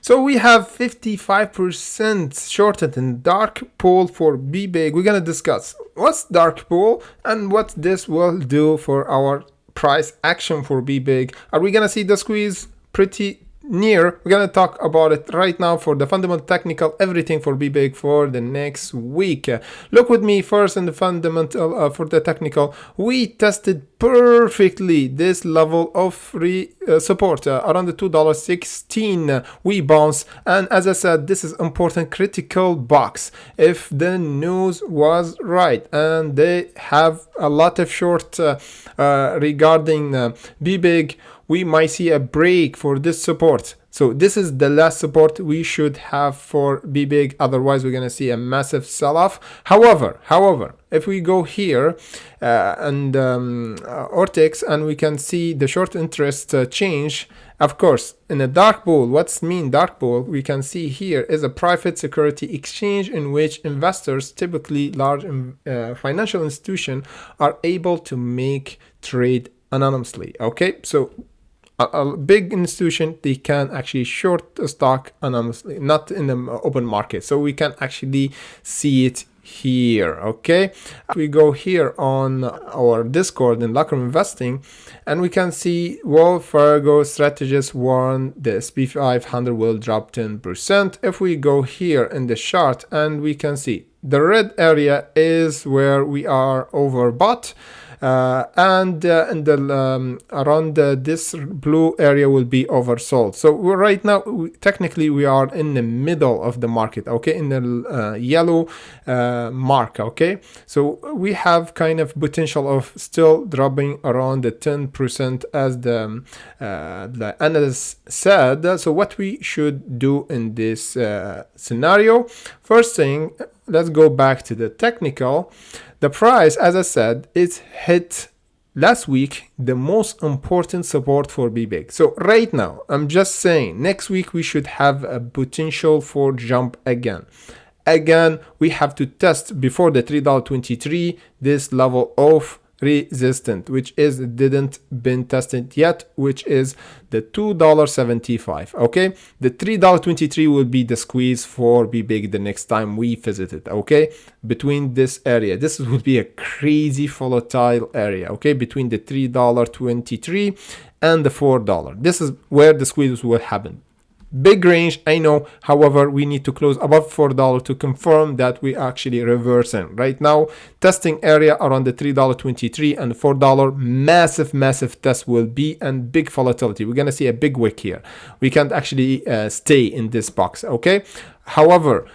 So we have 55% shorted in dark pool for Bbig. We're gonna discuss what's dark pool and what this will do for our price action for Bbig. Are we gonna see the squeeze pretty near? We're gonna talk about it right now for the fundamental, technical, everything for Bbig for the next week. Look with me first in the fundamental. For the technical, we tested perfectly this level of free support around the $2.16. We bounce, and as I said, this is important critical box. If the news was right and they have a lot of short regarding Bbig, we might see a break for this support. So this is the last support we should have for Bbig. Otherwise, we're gonna see a massive sell-off. However, if we go here and Ortex, and we can see the short interest change. Of course, in a dark pool, what's mean dark pool? We can see here is a private security exchange in which investors, typically large financial institutions, are able to make trade anonymously. Okay, so a big institution, they can actually short the stock anonymously, not in the open market. So we can actually see it here. Okay, we go here on our Discord in Locker Investing, and we can see Wells Fargo strategist warned the SP 500 will drop 10%. If we go here in the chart, and we can see the red area is where we are overbought. And in the around this blue area will be oversold. So right now, technically, we are in the middle of the market. Okay, in the yellow mark. Okay, so we have kind of potential of still dropping around the 10% as the analyst said. So what we should do in this scenario? First thing, let's go back to the technical. The price, as I said, it hit last week the most important support for Bbig. So right now, I'm just saying next week we should have a potential for jump again. Again, we have to test before the $3.23 this level of resistance, which is didn't been tested yet, which is the $2.75. Okay, the $3.23 will be the squeeze for Bbig the next time we visit it. Okay, between this area, this will be a crazy volatile area. Okay, between the $3.23 and the $4, this is where the squeeze will happen. Big range, I know. However, we need to close above $4 to confirm that we actually reversing. Right now, testing area around the $3.23 and $4. Massive test will be, and big volatility. We're gonna see a big wick here. We can't actually stay in this box. Okay. However,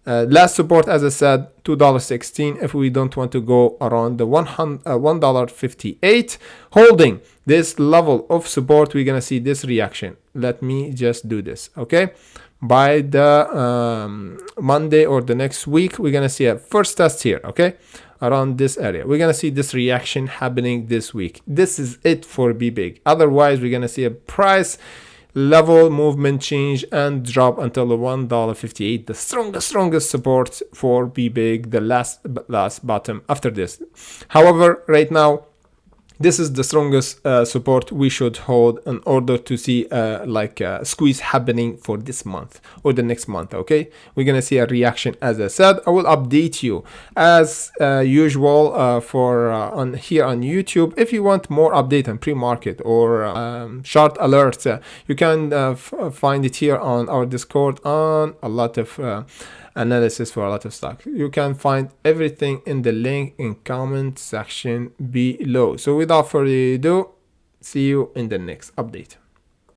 last support, as I said, $2.16. If we don't want to go around the $1.58, holding this level of support, we're gonna see this reaction. Let me just do this. Okay, by the Monday or the next week, we're gonna see a first test here. Okay, around this area, we're gonna see this reaction happening this week. This is it for Bbig. Otherwise, we're gonna see a price level movement change and drop until the $1.58, the strongest support for Bbig, the last bottom after this. However, right now, this is the strongest support we should hold in order to see like a squeeze happening for this month or the next month. Okay, we're gonna see a reaction. As I said, I will update you as usual for on here on YouTube. If you want more update on pre-market or short alerts, you can find it here on our Discord on a lot of analysis for a lot of stock. You can find everything in the link in comment section below. So without further ado, see you in the next update.